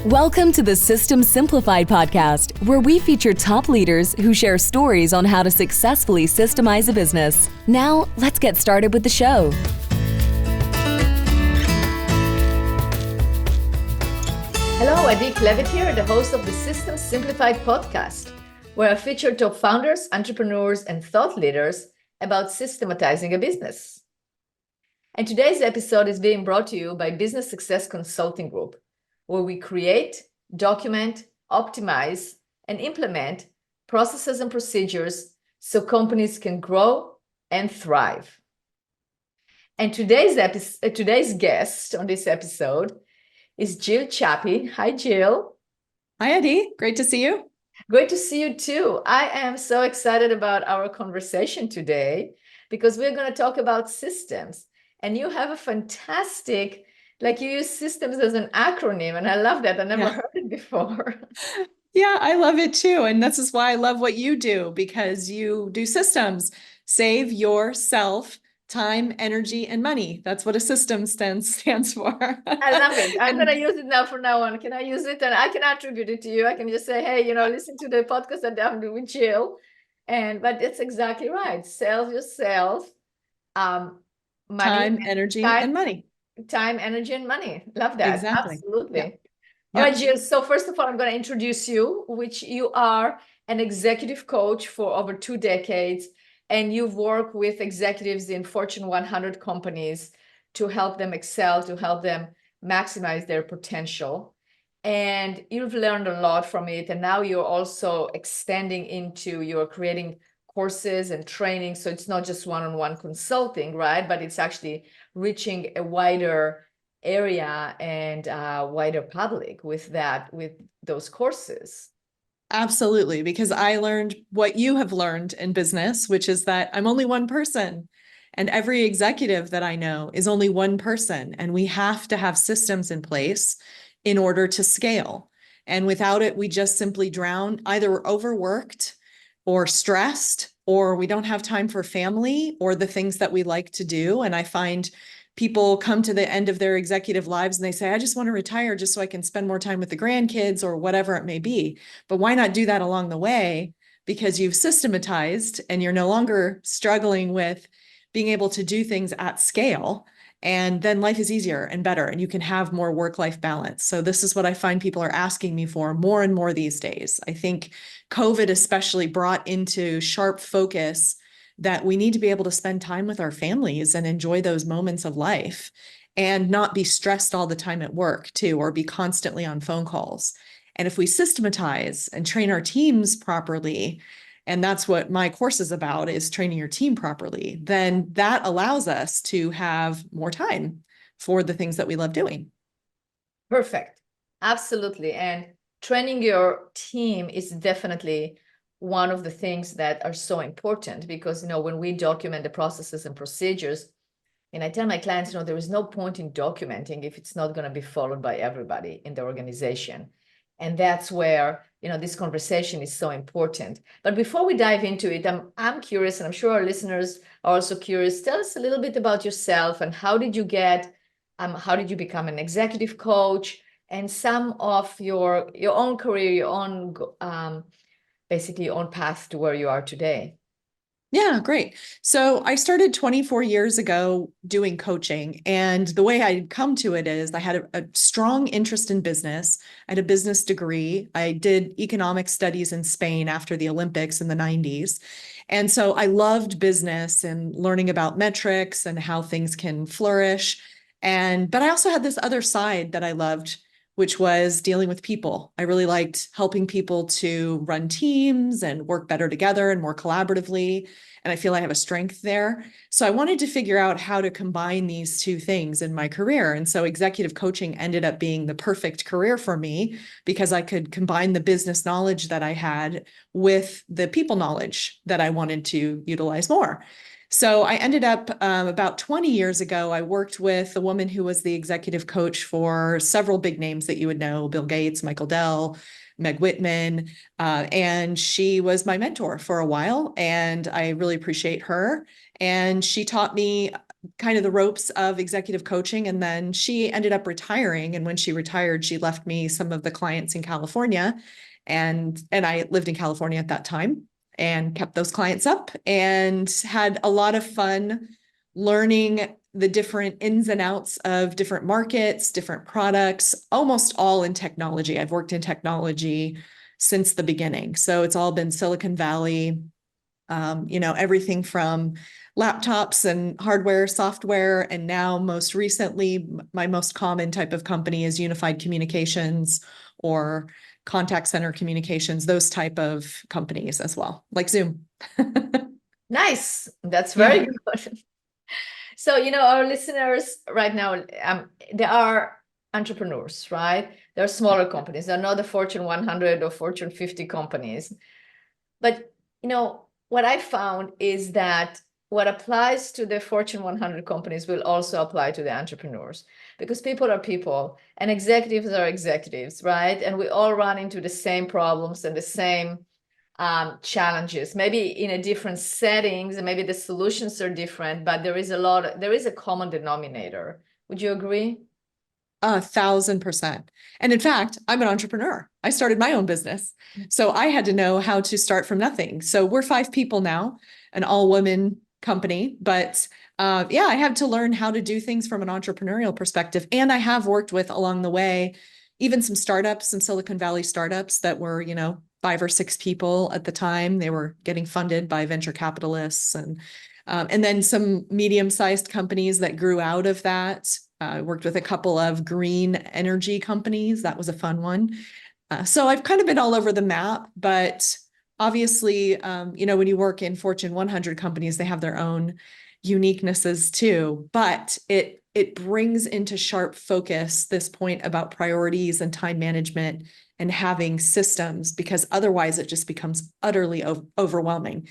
Welcome to the System Simplified podcast, where we feature top leaders who share stories on how to successfully systemize a business. Now, let's get started with the show. Hello, Adi Klevit here, the host of the System Simplified podcast, where I feature top founders, entrepreneurs, and thought leaders about systematizing a business. And today's episode is being brought to you by Business Success Consulting Group, where we create, document, optimize, and implement processes and procedures so companies can grow and thrive. And today's guest on this episode is Jill Chiappe. Hi, Jill. Hi, Adi. Great to see you. Great to see you too. I am so excited about our conversation today because we're going to talk about systems. And you have a fantastic, you use systems as an acronym, and I love that. I never heard it before. Yeah, I love it too. And this is why I love what you do, because you do systems. Save yourself time, energy, and money. That's what a system stands for. I love it. I'm going to use it now from now on. Can I use it? And I can attribute it to you. I can just say, hey, listen to the podcast that I'm doing with Jill. But it's exactly right. Sell yourself. Money, time, energy, and money. Time, energy, and money. Love that. Exactly. Absolutely. Yeah. All right, Jill. So first of all, I'm going to introduce you, which you are an executive coach for over 2 decades, and you've worked with executives in Fortune 100 companies to help them excel, to help them maximize their potential. And you've learned a lot from it. And now you're also extending into, you're creating courses and training. So it's not just one-on-one consulting, right? But it's actually reaching a wider area and wider public with those courses. Absolutely, because I learned what you have learned in business, which is that I'm only one person, and every executive that I know is only one person, and we have to have systems in place in order to scale. And without it, we just simply drown. Either we're overworked or stressed, or we don't have time for family or the things that we like to do. And I find people come to the end of their executive lives and they say, I just want to retire just so I can spend more time with the grandkids or whatever it may be. But why not do that along the way? Because you've systematized and you're no longer struggling with being able to do things at scale. And then life is easier and better, and you can have more work-life balance. So this is what I find people are asking me for more and more these days. I think COVID especially brought into sharp focus that we need to be able to spend time with our families and enjoy those moments of life and not be stressed all the time at work too, or be constantly on phone calls. And if we systematize and train our teams properly, and that's what my course is about, is training your team properly, then that allows us to have more time for the things that we love doing. Perfect. Absolutely. And training your team is definitely one of the things that are so important because, when we document the processes and procedures, and I tell my clients, there is no point in documenting if it's not going to be followed by everybody in the organization. And that's where, this conversation is so important. But before we dive into it, I'm curious, and I'm sure our listeners are also curious. Tell us a little bit about yourself and how did you become an executive coach, and some of your own career, your own basically your own path to where you are today. Yeah, great. So I started 24 years ago doing coaching, and the way I'd come to it is I had a strong interest in business. I had a business degree. I did economic studies in Spain after the Olympics in the 90s. And so I loved business and learning about metrics and how things can flourish. But I also had this other side that I loved, which was dealing with people. I really liked helping people to run teams and work better together and more collaboratively. And I feel I have a strength there. So I wanted to figure out how to combine these two things in my career. And so executive coaching ended up being the perfect career for me because I could combine the business knowledge that I had with the people knowledge that I wanted to utilize more. So I ended up about 20 years ago, I worked with a woman who was the executive coach for several big names that you would know: Bill Gates, Michael Dell, Meg Whitman. And she was my mentor for a while, and I really appreciate her. And she taught me kind of the ropes of executive coaching. And then she ended up retiring. And when she retired, she left me some of the clients in California. And I lived in California at that time and kept those clients up and had a lot of fun learning the different ins and outs of different markets, different products, almost all in technology. I've worked in technology since the beginning. So it's all been Silicon Valley, everything from laptops and hardware, software, and now most recently, my most common type of company is unified communications or contact center communications, those type of companies as well, like Zoom. Nice. That's very good. So, our listeners right now, they are entrepreneurs, right? They're smaller companies. They're not the Fortune 100 or Fortune 50 companies. But, what I found is that what applies to the Fortune 100 companies will also apply to the entrepreneurs, because people are people and executives are executives, right? And we all run into the same problems and the same challenges, maybe in a different settings, and maybe the solutions are different, but there is a common denominator. Would you agree? 1,000%. And in fact, I'm an entrepreneur. I started my own business. So I had to know how to start from nothing. So we're 5 people now, an all-woman company, but I had to learn how to do things from an entrepreneurial perspective. And I have worked with along the way, even some startups, some Silicon Valley startups that were, 5 or 6 people at the time. They were getting funded by venture capitalists and then some medium-sized companies that grew out of that. I worked with a couple of green energy companies. That was a fun one. So I've kind of been all over the map, but obviously, when you work in Fortune 100 companies, they have their own uniquenesses too, but it brings into sharp focus this point about priorities and time management and having systems, because otherwise it just becomes utterly overwhelming.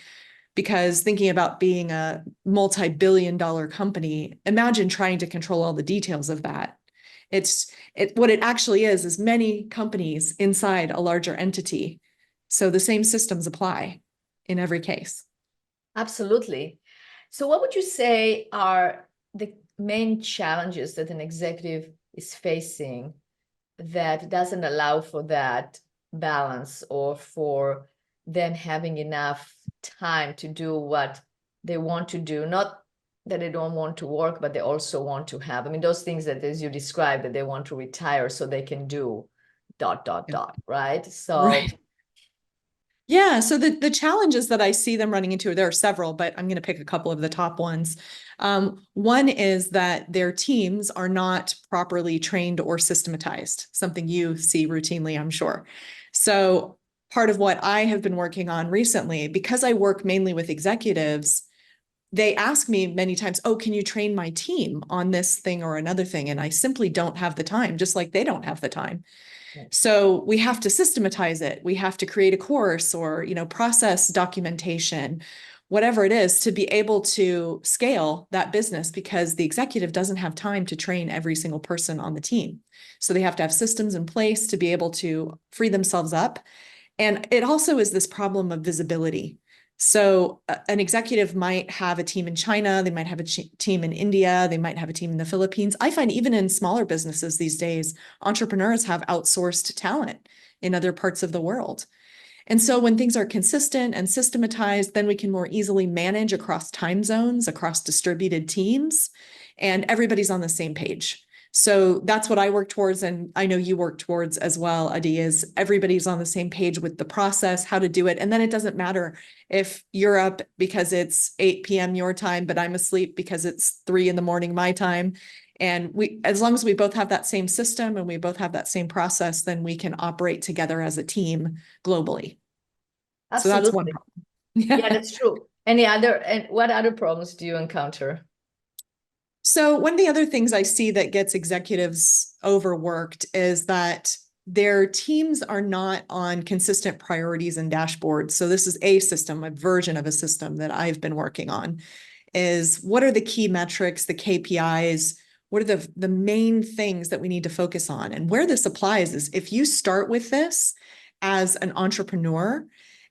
Because thinking about being a multi-billion-dollar company, imagine trying to control all the details of that. What it actually is many companies inside a larger entity. So the same systems apply in every case. Absolutely. So what would you say are the main challenges that an executive is facing that doesn't allow for that balance, or for them having enough time to do what they want to do? Not that they don't want to work, but they also want to have, those things that, as you described, that they want to retire so they can do ... right? So right. Yeah, so the challenges that I see them running into, there are several, but I'm going to pick a couple of the top ones. One is that their teams are not properly trained or systematized, something you see routinely, I'm sure. So part of what I have been working on recently, because I work mainly with executives, they ask me many times, oh, can you train my team on this thing or another thing? And I simply don't have the time, just like they don't have the time. So we have to systematize it. We have to create a course or, process documentation, whatever it is, to be able to scale that business, because the executive doesn't have time to train every single person on the team. So they have to have systems in place to be able to free themselves up. And it also is this problem of visibility. So an executive might have a team in China, they might have a team in India, they might have a team in the Philippines. I find even in smaller businesses these days, entrepreneurs have outsourced talent in other parts of the world. And so when things are consistent and systematized, then we can more easily manage across time zones, across distributed teams, and everybody's on the same page. So that's what I work towards, and I know you work towards as well, Adi, is everybody's on the same page with the process, how to do it. And then it doesn't matter if you're up because it's 8 p.m. your time, but I'm asleep because it's 3 a.m. my time. And as long as we both have that same system and we both have that same process, then we can operate together as a team globally. absolutely. So that's one problem. Yeah, that's true. And what other problems do you encounter? So one of the other things I see that gets executives overworked is that their teams are not on consistent priorities and dashboards. So this is a system, a version of a system that I've been working on, is what are the key metrics, the KPIs, what are the main things that we need to focus on? And where this applies is if you start with this as an entrepreneur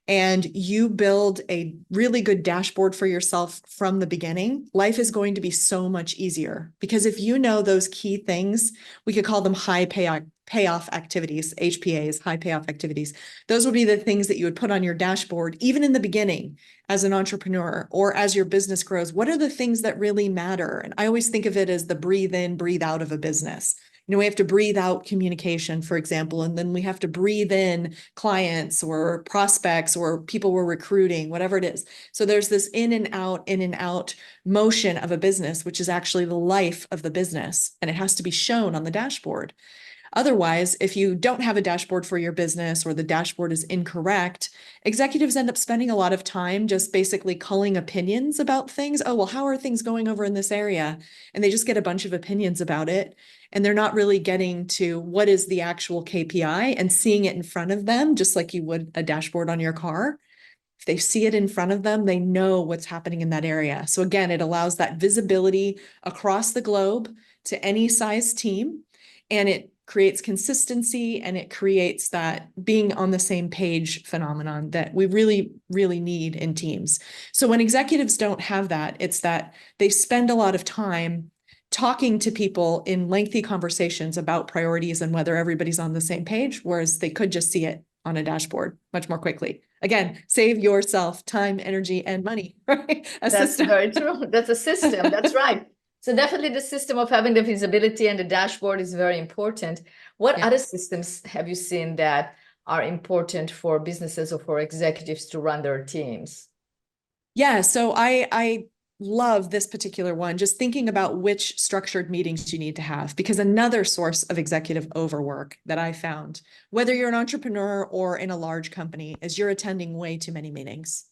and you build a really good dashboard for yourself from the beginning, life is going to be so much easier. Because if you know those key things, we could call them high payoff activities, HPAs, high payoff activities. Those would be the things that you would put on your dashboard, even in the beginning as an entrepreneur or as your business grows. What are the things that really matter? And I always think of it as the breathe in, breathe out of a business. We have to breathe out communication, for example, and then we have to breathe in clients or prospects or people we're recruiting, whatever it is. So there's this in and out motion of a business, which is actually the life of the business, and it has to be shown on the dashboard. Otherwise, if you don't have a dashboard for your business or the dashboard is incorrect, executives end up spending a lot of time just basically culling opinions about things. Oh, well, how are things going over in this area? And they just get a bunch of opinions about it. And they're not really getting to what is the actual KPI and seeing it in front of them, just like you would a dashboard on your car. If they see it in front of them, they know what's happening in that area. So again, it allows that visibility across the globe to any size team, and it creates consistency, and it creates that being on the same page phenomenon that we really, really need in teams. So when executives don't have that, it's that they spend a lot of time talking to people in lengthy conversations about priorities and whether everybody's on the same page, whereas they could just see it on a dashboard much more quickly. Again, save yourself time, energy, and money, right? That's very true. That's a system. That's right. So definitely the system of having the visibility and the dashboard is very important. What other systems have you seen that are important for businesses or for executives to run their teams? Yeah, so I love this particular one, just thinking about which structured meetings you need to have, because another source of executive overwork that I found, whether you're an entrepreneur or in a large company, is you're attending way too many meetings.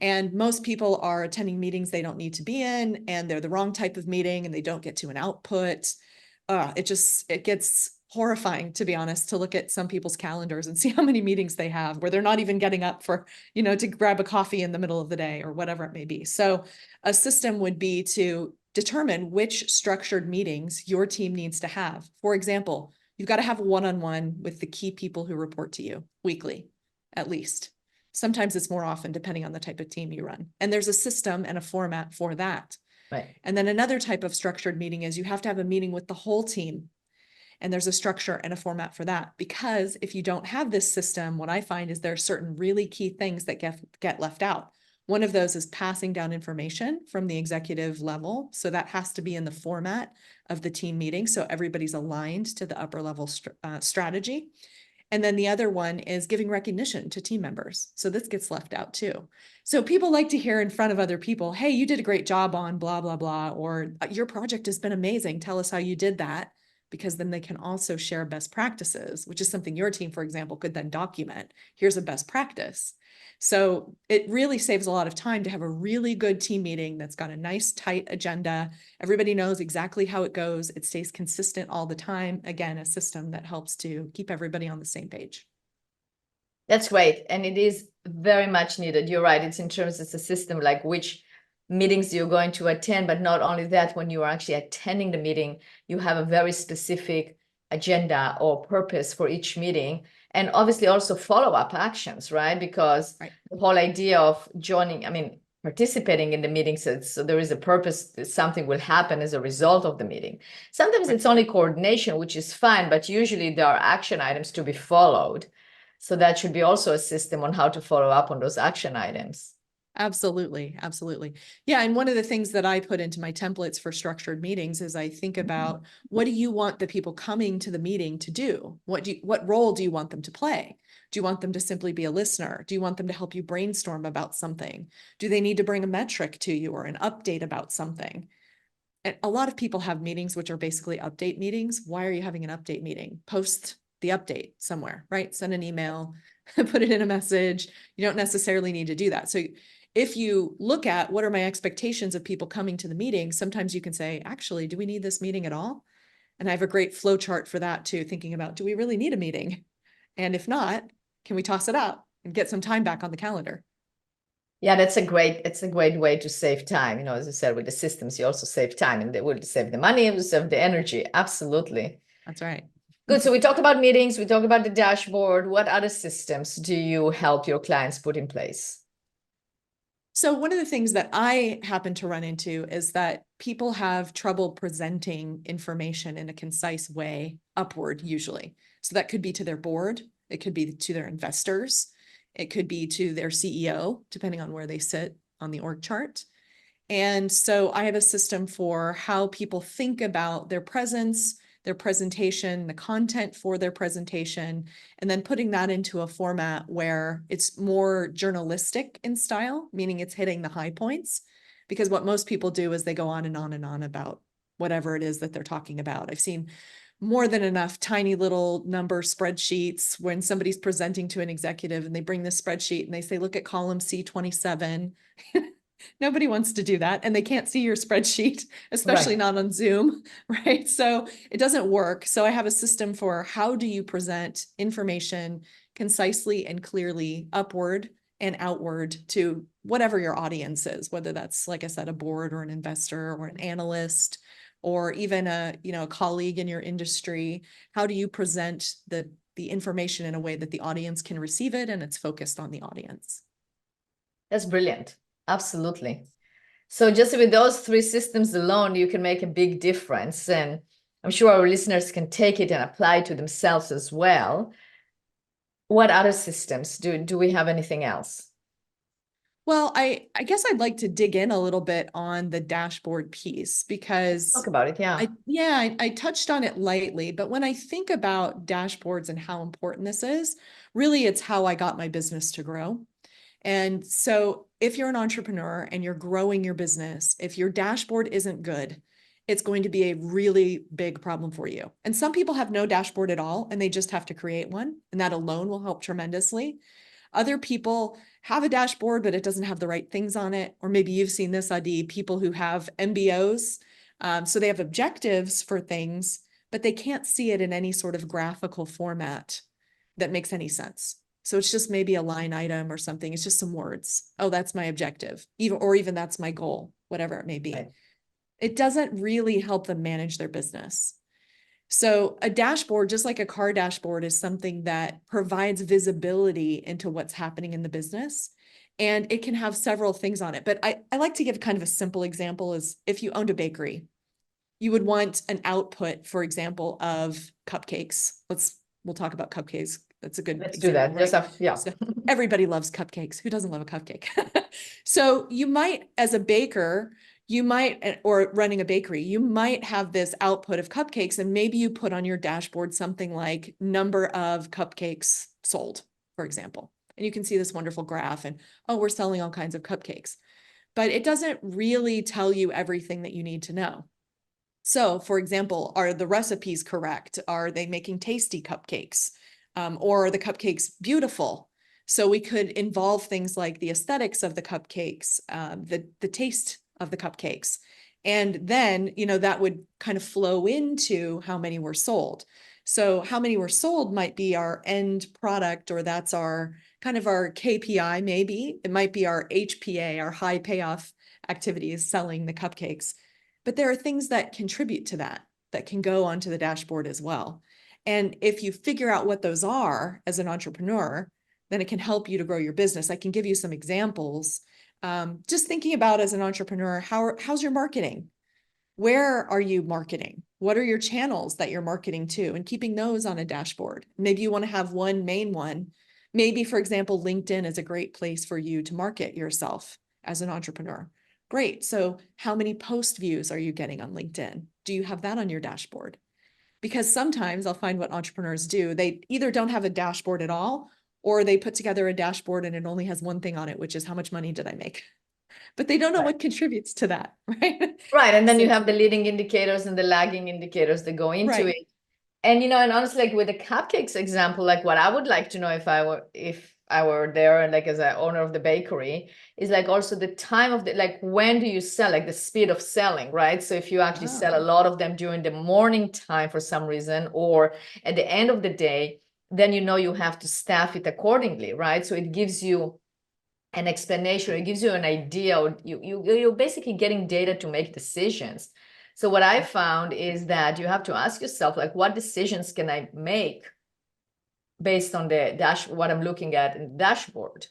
And most people are attending meetings they don't need to be in, and they're the wrong type of meeting, and they don't get to an output. It gets horrifying, to be honest, to look at some people's calendars and see how many meetings they have where they're not even getting up for, to grab a coffee in the middle of the day or whatever it may be. So a system would be to determine which structured meetings your team needs to have. For example, you've got to have a one-on-one with the key people who report to you weekly, at least. Sometimes it's more often, depending on the type of team you run. And there's a system and a format for that. Right. And then another type of structured meeting is you have to have a meeting with the whole team. And there's a structure and a format for that. Because if you don't have this system, what I find is there are certain really key things that get left out. One of those is passing down information from the executive level. So that has to be in the format of the team meeting, so everybody's aligned to the upper level strategy. And then the other one is giving recognition to team members. So this gets left out too. So people like to hear in front of other people, hey, you did a great job on blah, blah, blah, or your project has been amazing. Tell us how you did that. Because then they can also share best practices, which is something your team, for example, could then document. Here's a best practice. So it really saves a lot of time to have a really good team meeting that's got a nice, tight agenda. Everybody knows exactly how it goes. It stays consistent all the time. Again, a system that helps to keep everybody on the same page. That's great. And it is very much needed. You're right. It's a system like which meetings you're going to attend, but not only that, when you are actually attending the meeting, you have a very specific agenda or purpose for each meeting, and obviously also follow-up actions, right? Because the whole idea of participating in the meetings, so there is a purpose, something will happen as a result of the meeting. Sometimes it's only coordination, which is fine, but usually there are action items to be followed. So that should be also a system on how to follow up on those action items. Absolutely. Absolutely. Yeah. And one of the things that I put into my templates for structured meetings is I think about what do you want the people coming to the meeting to do? What role do you want them to play? Do you want them to simply be a listener? Do you want them to help you brainstorm about something? Do they need to bring a metric to you or an update about something? And a lot of people have meetings which are basically update meetings. Why are you having an update meeting? Post the update somewhere, right? Send an email, put it in a message. You don't necessarily need to do that. So if you look at what are my expectations of people coming to the meeting, sometimes you can say, actually, do we need this meeting at all? And I have a great flow chart for that too, thinking about, do we really need a meeting? And if not, can we toss it out and get some time back on the calendar? Yeah, it's a great way to save time. As I said, with the systems, you also save time, and they will save the money and save the energy. Absolutely. That's right. Good. So we talked about meetings, we talked about the dashboard. What other systems do you help your clients put in place? So one of the things that I happen to run into is that people have trouble presenting information in a concise way upward, usually. So that could be to their board, it could be to their investors, it could be to their CEO, depending on where they sit on the org chart. And so I have a system for how people think about their presence, their presentation, the content for their presentation, and then putting that into a format where it's more journalistic in style, meaning it's hitting the high points. Because what most people do is they go on and on and on about whatever it is that they're talking about. I've seen more than enough tiny little number spreadsheets when somebody's presenting to an executive and they bring this spreadsheet and they say, look at column C27. Nobody wants to do that, and they can't see your spreadsheet, especially Right. not on Zoom, right? So it doesn't work. So I have a system for how do you present information concisely and clearly upward and outward to whatever your audience is, whether that's, like I said, a board or an investor or an analyst, or even a colleague in your industry. How do you present the information in a way that the audience can receive it and it's focused on the audience? That's brilliant. Absolutely. So just with those three systems alone, you can make a big difference. And I'm sure our listeners can take it and apply it to themselves as well. What other systems? Do we have anything else? Well, I guess I'd like to dig in a little bit on the dashboard piece because Talk about it. Yeah. I touched on it lightly, but when I think about dashboards and how important this is, really it's how I got my business to grow. And so if you're an entrepreneur and you're growing your business, if your dashboard isn't good, it's going to be a really big problem for you. And some people have no dashboard at all, and they just have to create one. And that alone will help tremendously. Other people have a dashboard, but it doesn't have the right things on it. Or maybe you've seen this, Adi, people who have MBOs. So they have objectives for things, but they can't see it in any sort of graphical format that makes any sense. So it's just maybe a line item or something. It's just some words. Oh, that's my objective, even that's my goal, whatever it may be. Right. It doesn't really help them manage their business. So a dashboard, just like a car dashboard, is something that provides visibility into what's happening in the business. And it can have several things on it. But I like to give kind of a simple example is if you owned a bakery, you would want an output, for example, of cupcakes. We'll talk about cupcakes. That's a good Let's example, do that. right? Yeah. So everybody loves cupcakes. Who doesn't love a cupcake? So you might, as a baker, or running a bakery, you might have this output of cupcakes, and maybe you put on your dashboard something like number of cupcakes sold, for example. And you can see this wonderful graph and, oh, we're selling all kinds of cupcakes. But it doesn't really tell you everything that you need to know. So, for example, are the recipes correct? Are they making tasty cupcakes? Or are the cupcakes beautiful? So we could involve things like the aesthetics of the cupcakes, the taste of the cupcakes. And then, that would kind of flow into how many were sold. So how many were sold might be our end product, or that's our kind of our KPI, maybe. It might be our HPA, our high payoff activities, selling the cupcakes. But there are things that contribute to that can go onto the dashboard as well. And if you figure out what those are as an entrepreneur, then it can help you to grow your business. I can give you some examples. Just thinking about as an entrepreneur, how's your marketing? Where are you marketing? What are your channels that you're marketing to? And keeping those on a dashboard. Maybe you want to have one main one. Maybe, for example, LinkedIn is a great place for you to market yourself as an entrepreneur. Great. So how many post views are you getting on LinkedIn? Do you have that on your dashboard? Because sometimes I'll find what entrepreneurs do. They either don't have a dashboard at all, or they put together a dashboard and it only has one thing on it, which is how much money did I make? But they don't know what contributes to that, right? Right. And then you have the leading indicators and the lagging indicators that go into it. And and honestly, like with the cupcakes example, like what I would like to know if I were there and like as an owner of the bakery is like also the time of the, like when do you sell, like the speed of selling, right? So if you actually sell a lot of them during the morning time for some reason, or at the end of the day, then you have to staff it accordingly, right? So it gives you an explanation, it gives you an idea, you're basically getting data to make decisions. So what I found is that you have to ask yourself, like, what decisions can I make based on what I'm looking at in the dashboard?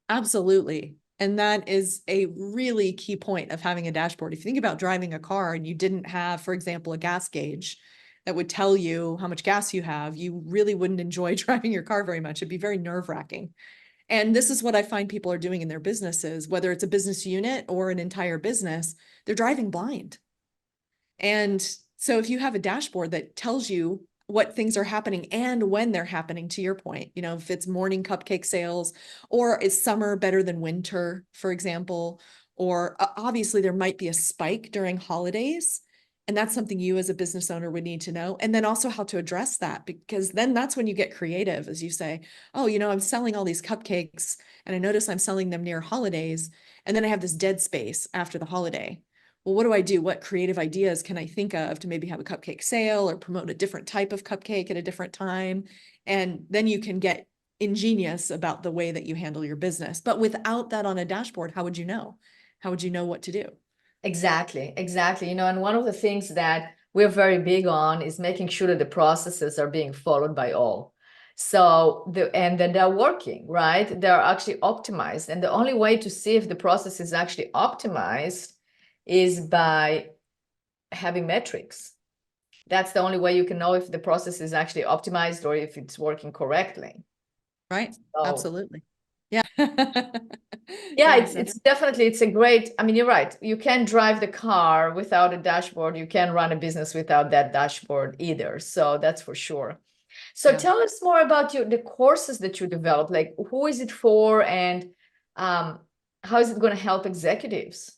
Absolutely. And that is a really key point of having a dashboard. If you think about driving a car and you didn't have, for example, a gas gauge that would tell you how much gas you have, you really wouldn't enjoy driving your car very much. It'd be very nerve-wracking. And this is what I find people are doing in their businesses, whether it's a business unit or an entire business, they're driving blind. And so if you have a dashboard that tells you what things are happening and when they're happening, to your point, if it's morning cupcake sales, or is summer better than winter, for example, or obviously there might be a spike during holidays. And that's something you as a business owner would need to know. And then also how to address that, because then that's when you get creative, as you say, oh, I'm selling all these cupcakes and I notice I'm selling them near holidays. And then I have this dead space after the holiday. Well, what do I do? What creative ideas can I think of to maybe have a cupcake sale or promote a different type of cupcake at a different time? And then you can get ingenious about the way that you handle your business. But without that on a dashboard, how would you know? How would you know what to do? Exactly. And one of the things that we're very big on is making sure that the processes are being followed by all. So and that they're working, right? They're actually optimized. And the only way to see if the process is actually optimized is by having metrics. That's the only way you can know if the process is actually optimized or if it's working correctly. Right. So, absolutely. Yeah. yeah, it's definitely, it's a great, you're right. You can't drive the car without a dashboard. You can't run a business without that dashboard either. So that's for sure. So tell us more about the courses that you develop. Like, who is it for, and how is it going to help executives?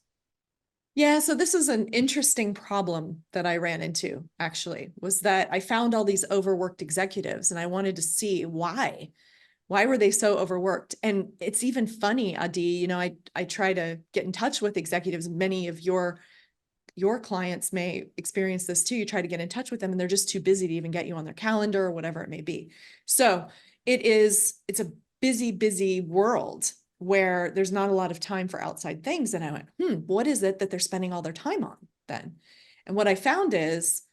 Yeah, so this is an interesting problem that I ran into, actually, was that I found all these overworked executives and I wanted to see why. Why were they so overworked? And it's even funny, Adi, I try to get in touch with executives. Many of your clients may experience this too. You try to get in touch with them and they're just too busy to even get you on their calendar or whatever it may be. So it's a busy, busy world where there's not a lot of time for outside things. And I went, what is it that they're spending all their time on then? And what I found is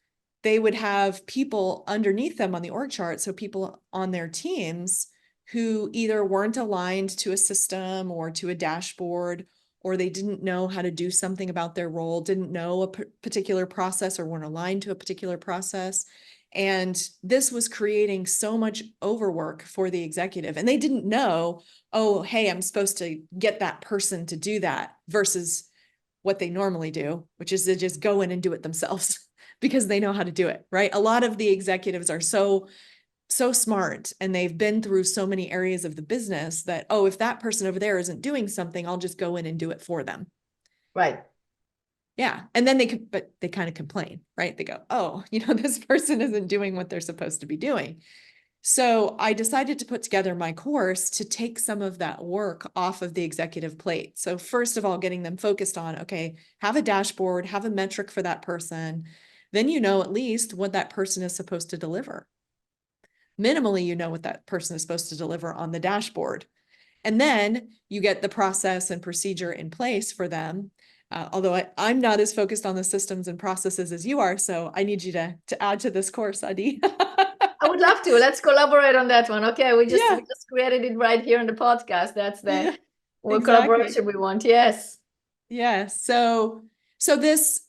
they would have people underneath them on the org chart. So people on their teams who either weren't aligned to a system or to a dashboard, or they didn't know how to do something about their role, didn't know a particular process or weren't aligned to a particular process. And this was creating so much overwork for the executive. And they didn't know, oh, hey, I'm supposed to get that person to do that, versus what they normally do, which is to just go in and do it themselves because they know how to do it, right? A lot of the executives are so smart and they've been through so many areas of the business that, oh, if that person over there isn't doing something, I'll just go in and do it for them. Right. Yeah. And then they kind of complain, right? They go, oh, this person isn't doing what they're supposed to be doing. So I decided to put together my course to take some of that work off of the executive plate. So first of all, getting them focused on, okay, have a dashboard, have a metric for that person. Then at least what that person is supposed to deliver. Minimally, what that person is supposed to deliver on the dashboard. And then you get the process and procedure in place for them. Although I'm not as focused on the systems and processes as you are. So I need you to add to this course, Adi. I would love to. Let's collaborate on that one. Okay. We just created it right here in the podcast. That's the collaboration we want. Yes. Yeah. So this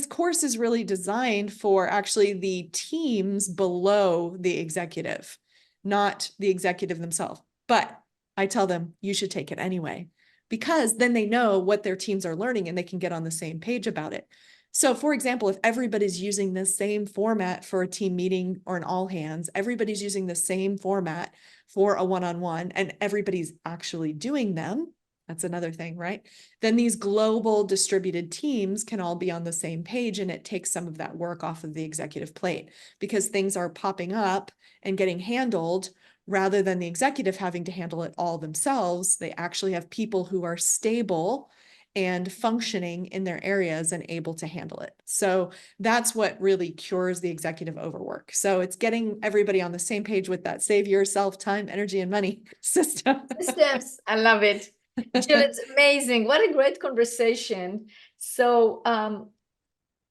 course is really designed for actually the teams below the executive, not the executive themselves. But I tell them you should take it anyway, because then they know what their teams are learning and they can get on the same page about it. So for example, if everybody's using the same format for a team meeting or an all hands, everybody's using the same format for a one-on-one, and everybody's actually doing them, that's another thing, right? Then these global distributed teams can all be on the same page, and it takes some of that work off of the executive plate, because things are popping up and getting handled rather than the executive having to handle it all themselves. They actually have people who are stable and functioning in their areas and able to handle it. So that's what really cures the executive overwork. So it's getting everybody on the same page with that save yourself time, energy, and money system. Systems. I love it. Jill, it's amazing. What a great conversation. So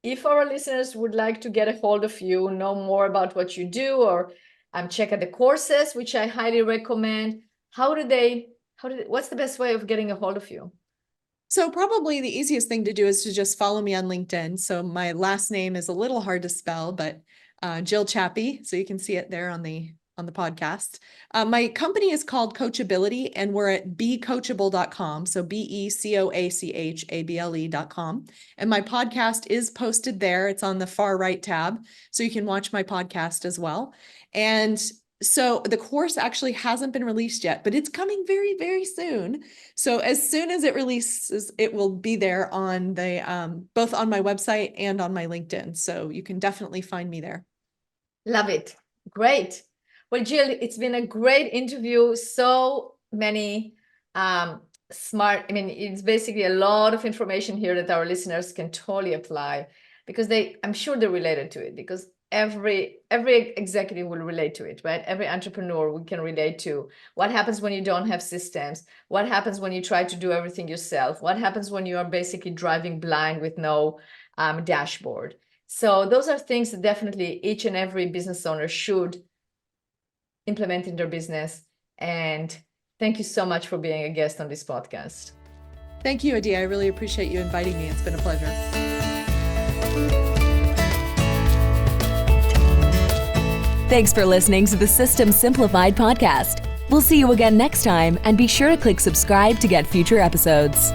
if our listeners would like to get a hold of you, know more about what you do, or check out the courses, which I highly recommend, what's the best way of getting a hold of you? So probably the easiest thing to do is to just follow me on LinkedIn. So my last name is a little hard to spell, but Jill Chiappe. So you can see it there on the podcast. My company is called Coachability, and we're at becoachable.com. So BECOACHABLE.com. And my podcast is posted there. It's on the far right tab. So you can watch my podcast as well. And so the course actually hasn't been released yet, but it's coming very, very soon. So as soon as it releases, it will be there on the both on my website and on my LinkedIn. So you can definitely find me there. Love it. Great. Well, Jill, it's been a great interview. So many it's basically a lot of information here that our listeners can totally apply, because I'm sure they're related to it, because every executive will relate to it, right? Every entrepreneur we can relate to. What happens when you don't have systems? What happens when you try to do everything yourself? What happens when you are basically driving blind with no dashboard? So those are things that definitely each and every business owner should implement in their business. And thank you so much for being a guest on this podcast. Thank you, Adi. I really appreciate you inviting me. It's been a pleasure. Thanks for listening to the System Simplified podcast. We'll see you again next time, and be sure to click subscribe to get future episodes.